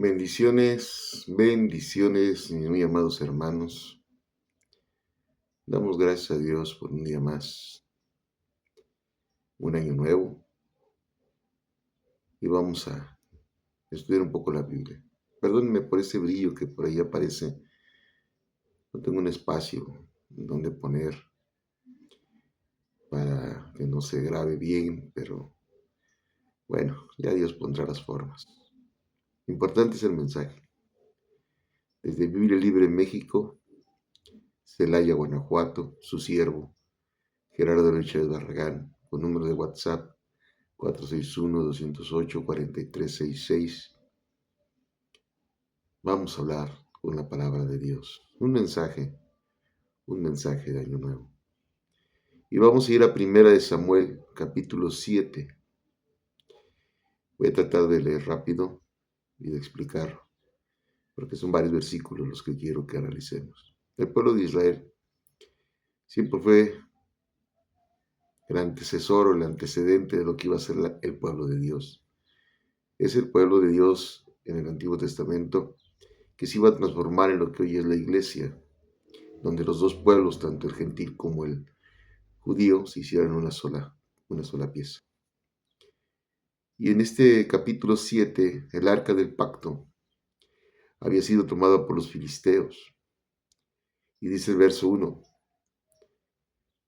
Bendiciones, bendiciones, mis muy amados hermanos. Damos gracias a Dios por un día más, un año nuevo, y vamos a estudiar un poco la Biblia. Perdónenme por ese brillo que por ahí aparece. No tengo un espacio donde poner para que no se grabe bien, pero bueno, ya Dios pondrá las formas. Importante es el mensaje. Desde Biblia Libre en México, Celaya, Guanajuato, su siervo, Gerardo López Barragán, con número de WhatsApp 461-208-4366. Vamos a hablar con la palabra de Dios. Un mensaje de Año Nuevo. Y vamos a ir a Primera de Samuel, capítulo 7. Voy a tratar de leer rápido y de explicar, porque son varios versículos los que quiero que analicemos. El pueblo de Israel siempre fue el antecesor o el antecedente de lo que iba a ser el pueblo de Dios. Es el pueblo de Dios en el Antiguo Testamento que se iba a transformar en lo que hoy es la iglesia, donde los dos pueblos, tanto el gentil como el judío, se hicieran una sola pieza. Y en este capítulo 7, el arca del pacto había sido tomada por los filisteos. Y dice el verso 1,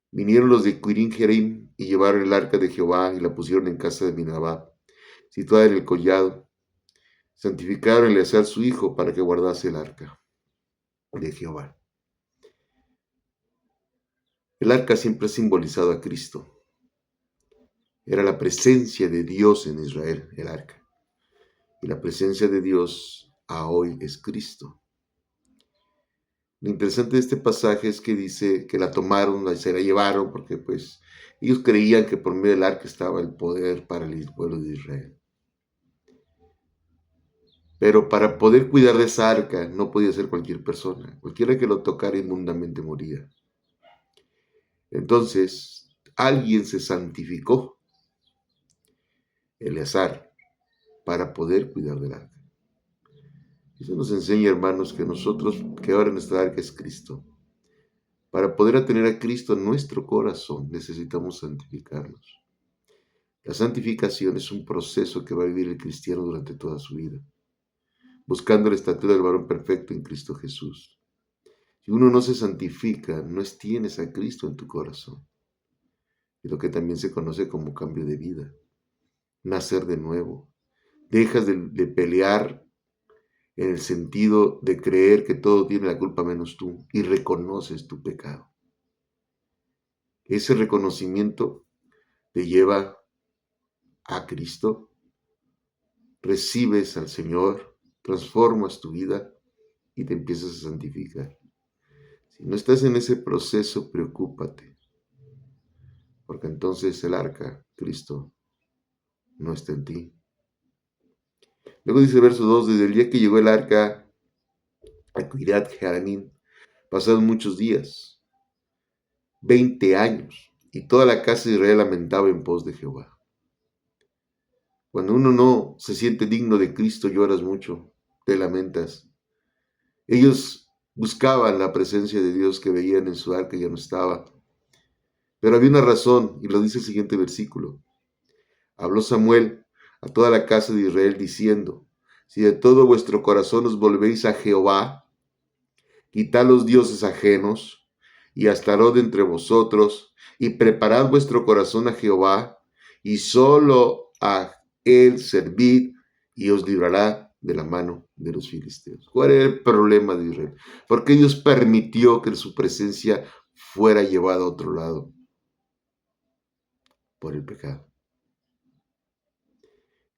vinieron los de Quirín Jearim y llevaron el arca de Jehová y la pusieron en casa de Abinadab, situada en el collado. Santificaron a Eleazar su hijo para que guardase el arca de Jehová. El arca siempre ha simbolizado a Cristo. Era la presencia de Dios en Israel, el arca. Y la presencia de Dios a hoy es Cristo. Lo interesante de este pasaje es que dice que la tomaron, se la llevaron, porque pues ellos creían que por medio del arca estaba el poder para el pueblo de Israel. Pero para poder cuidar de esa arca no podía ser cualquier persona. Cualquiera que lo tocara inmundamente moría. Entonces, alguien se santificó, Eleazar, para poder cuidar del arca. Eso nos enseña, hermanos, que nosotros, que ahora nuestra arca es Cristo. Para poder tener a Cristo en nuestro corazón, necesitamos santificarnos. La santificación es un proceso que va a vivir el cristiano durante toda su vida, buscando la estatura del varón perfecto en Cristo Jesús. Si uno no se santifica, no tienes a Cristo en tu corazón. Y lo que también se conoce como cambio de vida, nacer de nuevo. Dejas de pelear en el sentido de creer que todo tiene la culpa menos tú y reconoces tu pecado. Ese reconocimiento te lleva a Cristo, recibes al Señor, transformas tu vida y te empiezas a santificar. Si no estás en ese proceso, preocúpate, porque entonces el arca, Cristo, no está en ti. Luego dice el verso 2, desde el día que llegó el arca a Kiriat Jearim, pasaron muchos días, 20 años, y toda la casa de Israel lamentaba en pos de Jehová. Cuando uno no se siente digno de Cristo, lloras mucho, te lamentas. Ellos buscaban la presencia de Dios que veían en su arca y ya no estaba. Pero había una razón, y lo dice el siguiente versículo. Habló Samuel a toda la casa de Israel diciendo, si de todo vuestro corazón os volvéis a Jehová, quitad los dioses ajenos, y astarot entre vosotros, y preparad vuestro corazón a Jehová, y solo a él servid, y os librará de la mano de los filisteos. ¿Cuál era el problema de Israel? Porque Dios permitió que su presencia fuera llevada a otro lado por el pecado.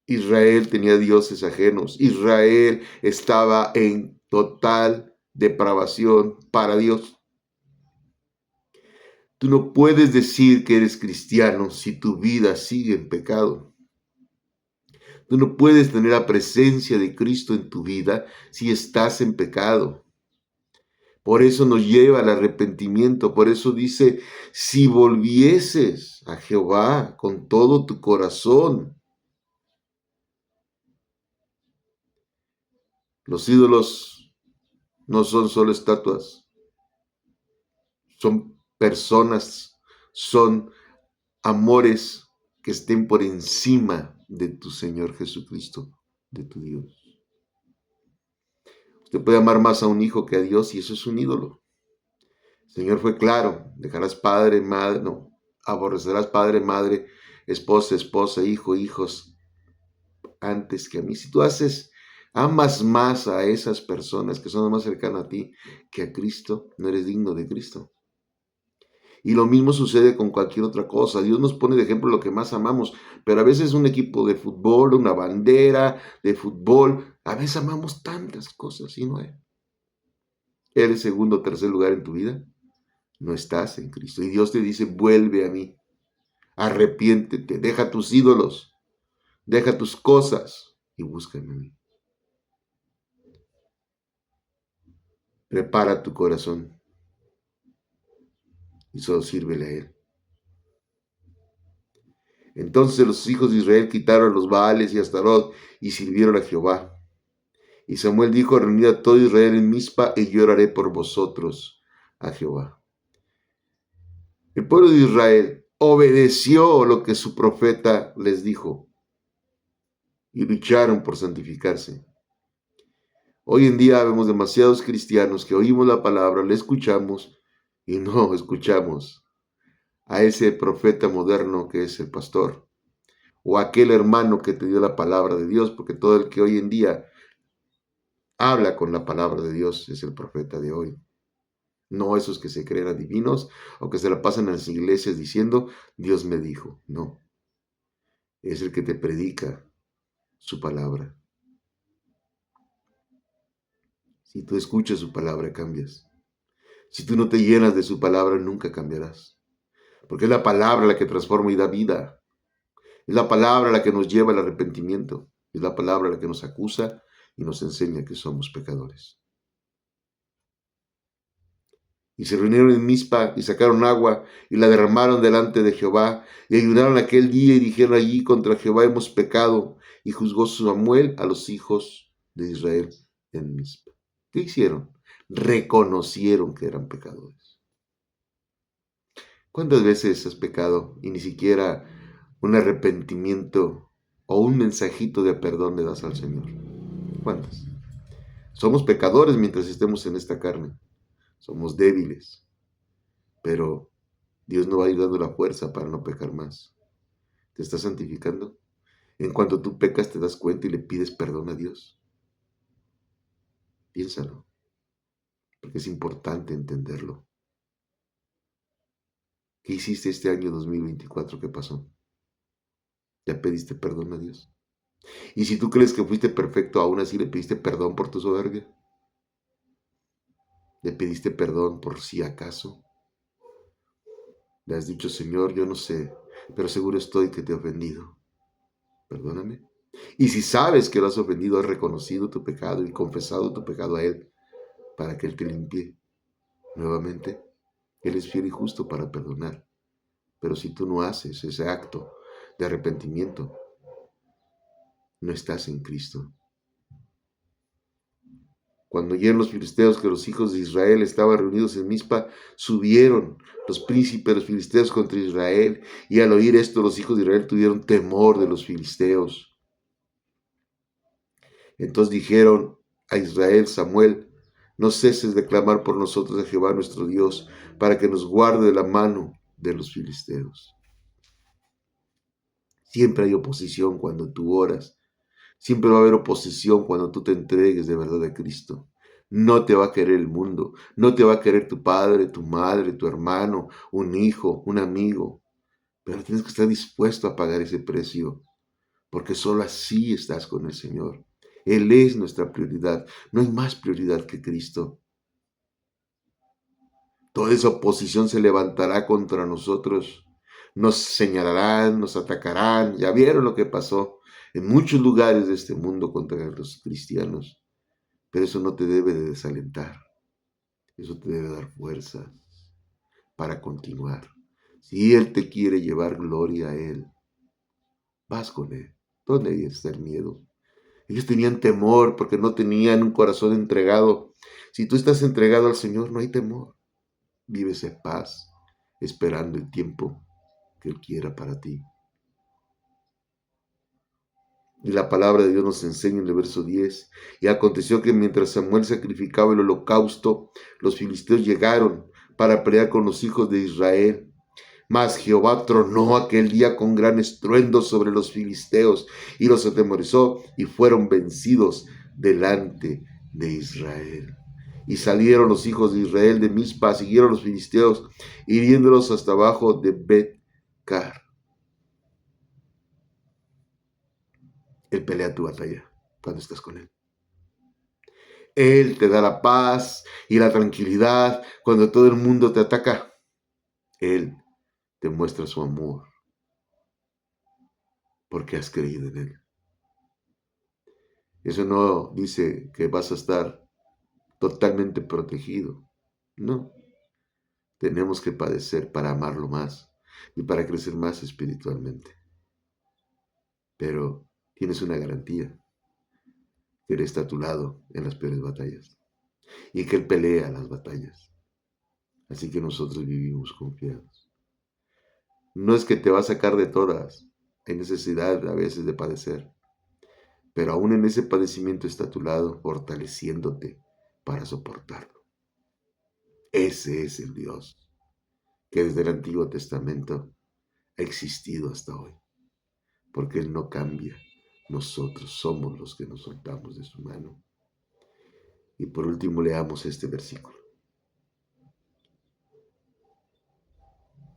Israel tenía dioses ajenos. Israel estaba en total depravación para Dios. Tú no puedes decir que eres cristiano si tu vida sigue en pecado. Tú no puedes tener la presencia de Cristo en tu vida si estás en pecado. Por eso nos lleva al arrepentimiento. Por eso dice, si volvieses a Jehová con todo tu corazón. Los ídolos no son solo estatuas, son personas, son amores que estén por encima de tu Señor Jesucristo, de tu Dios. Usted puede amar más a un hijo que a Dios y eso es un ídolo. El Señor fue claro, dejarás padre, madre, no, aborrecerás padre, madre, esposa, esposa, hijo, hijos, antes que a mí. Si tú amas más a esas personas que son más cercanas a ti que a Cristo, no eres digno de Cristo. Y lo mismo sucede con cualquier otra cosa. Dios nos pone de ejemplo lo que más amamos, pero a veces un equipo de fútbol, una bandera de fútbol, a veces amamos tantas cosas y no es. ¿Eres segundo o tercer lugar en tu vida? No estás en Cristo. Y Dios te dice, vuelve a mí, arrepiéntete, deja tus ídolos, deja tus cosas y búscame a mí. Prepara tu corazón y solo sírvele a Él. Entonces los hijos de Israel quitaron los Baales y Astarot y sirvieron a Jehová. Y Samuel dijo, reunid a todo Israel en Mizpa y yo oraré por vosotros a Jehová. El pueblo de Israel obedeció lo que su profeta les dijo y lucharon por santificarse. Hoy en día vemos demasiados cristianos que oímos la palabra, la escuchamos y no escuchamos a ese profeta moderno que es el pastor o aquel hermano que te dio la palabra de Dios, porque todo el que hoy en día habla con la palabra de Dios es el profeta de hoy. No esos que se creen adivinos o que se la pasan en las iglesias diciendo, Dios me dijo. No, es el que te predica su palabra. Si tú escuchas su palabra, cambias. Si tú no te llenas de su palabra, nunca cambiarás. Porque es la palabra la que transforma y da vida. Es la palabra la que nos lleva al arrepentimiento. Es la palabra la que nos acusa y nos enseña que somos pecadores. Y se reunieron en Mizpa y sacaron agua y la derramaron delante de Jehová y ayunaron aquel día y dijeron allí contra Jehová hemos pecado y juzgó Samuel a los hijos de Israel en Mizpa. ¿Qué hicieron? Reconocieron que eran pecadores. ¿Cuántas veces has pecado y ni siquiera un arrepentimiento o un mensajito de perdón le das al Señor? ¿Cuántas? Somos pecadores mientras estemos en esta carne. Somos débiles. Pero Dios nos va a ir dando la fuerza para no pecar más. ¿Te estás santificando? En cuanto tú pecas te das cuenta y le pides perdón a Dios. Piénsalo, porque es importante entenderlo. ¿Qué hiciste este año 2024 que pasó? ¿Ya pediste perdón a Dios? Y si tú crees que fuiste perfecto, aún así le pediste perdón por tu soberbia. ¿Le pediste perdón por si acaso? Le has dicho, Señor, yo no sé, pero seguro estoy que te he ofendido. Perdóname. Y si sabes que lo has ofendido, has reconocido tu pecado y confesado tu pecado a Él para que Él te limpie nuevamente. Él es fiel y justo para perdonar. Pero si tú no haces ese acto de arrepentimiento, no estás en Cristo. Cuando oyeron los filisteos que los hijos de Israel estaban reunidos en Mizpa, subieron los príncipes de los filisteos contra Israel, y al oír esto los hijos de Israel tuvieron temor de los filisteos. Entonces dijeron a Israel, Samuel, no ceses de clamar por nosotros a Jehová nuestro Dios, para que nos guarde de la mano de los filisteos. Siempre hay oposición cuando tú oras. Siempre va a haber oposición cuando tú te entregues de verdad a Cristo. No te va a querer el mundo, no te va a querer tu padre, tu madre, tu hermano, un hijo, un amigo. Pero tienes que estar dispuesto a pagar ese precio, porque solo así estás con el Señor. Él es nuestra prioridad. No hay más prioridad que Cristo. Toda esa oposición se levantará contra nosotros. Nos señalarán, nos atacarán. Ya vieron lo que pasó en muchos lugares de este mundo contra los cristianos. Pero eso no te debe de desalentar. Eso te debe dar fuerza para continuar. Si Él te quiere llevar gloria a Él, vas con Él. ¿Dónde está el miedo? Ellos tenían temor porque no tenían un corazón entregado. Si tú estás entregado al Señor, no hay temor. Vives en paz, esperando el tiempo que Él quiera para ti. Y la palabra de Dios nos enseña en el verso 10. Y aconteció que mientras Samuel sacrificaba el holocausto, los filisteos llegaron para pelear con los hijos de Israel. Mas Jehová tronó aquel día con gran estruendo sobre los filisteos y los atemorizó y fueron vencidos delante de Israel. Y salieron los hijos de Israel de Mizpa, siguieron los filisteos, hiriéndolos hasta abajo de Bet-car. Él pelea tu batalla cuando estás con Él. Él te da la paz y la tranquilidad cuando todo el mundo te ataca. Él te muestra su amor porque has creído en Él. Eso no dice que vas a estar totalmente protegido. No, tenemos que padecer para amarlo más y para crecer más espiritualmente. Pero tienes una garantía, que Él está a tu lado en las peores batallas y que Él pelea las batallas. Así que nosotros vivimos confiados. No es que te va a sacar de todas, hay necesidad a veces de padecer, pero aún en ese padecimiento está a tu lado, fortaleciéndote para soportarlo. Ese es el Dios que desde el Antiguo Testamento ha existido hasta hoy, porque Él no cambia. Nosotros somos los que nos soltamos de su mano. Y por último leamos este versículo.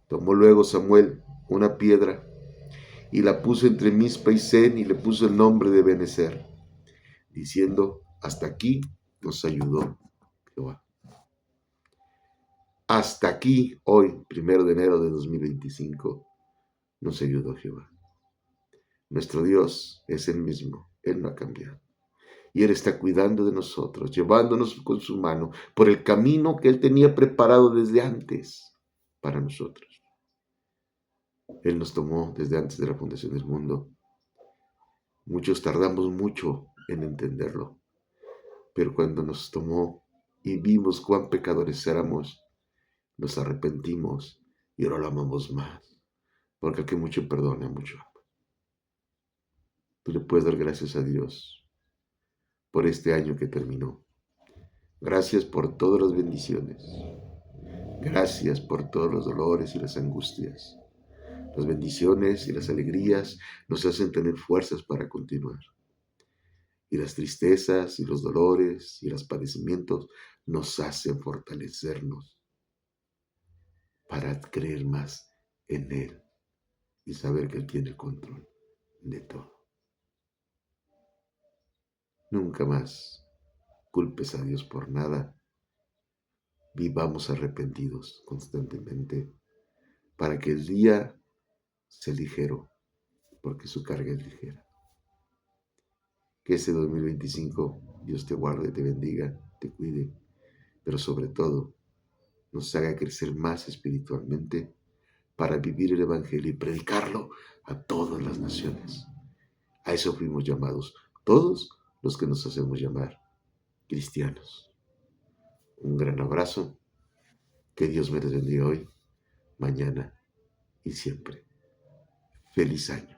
Tomó luego Samuel una piedra y la puso entre Mizpa y Sen y le puso el nombre de Ebenezer, diciendo, hasta aquí nos ayudó Jehová. Hasta aquí, hoy, 1 de enero de 2025, nos ayudó Jehová. Nuestro Dios es el mismo, Él no ha cambiado. Y Él está cuidando de nosotros, llevándonos con su mano por el camino que Él tenía preparado desde antes para nosotros. Él nos tomó desde antes de la fundación del mundo. Muchos tardamos mucho en entenderlo, pero cuando nos tomó y vimos cuán pecadores éramos, nos arrepentimos y ahora lo amamos más, porque el que mucho perdona, mucho ama. Tú le puedes dar gracias a Dios por este año que terminó. Gracias por todas las bendiciones. Gracias por todos los dolores y las angustias. Las bendiciones y las alegrías nos hacen tener fuerzas para continuar. Y las tristezas y los dolores y los padecimientos nos hacen fortalecernos para creer más en Él y saber que Él tiene el control de todo. Nunca más culpes a Dios por nada. Vivamos arrepentidos constantemente para que el día sea ligero, porque su carga es ligera. Que este 2025 Dios te guarde, te bendiga, te cuide, pero sobre todo nos haga crecer más espiritualmente para vivir el Evangelio y predicarlo a todas las naciones. A eso fuimos llamados todos los que nos hacemos llamar cristianos. Un gran abrazo. Que Dios me les bendiga hoy, mañana y siempre. Feliz año.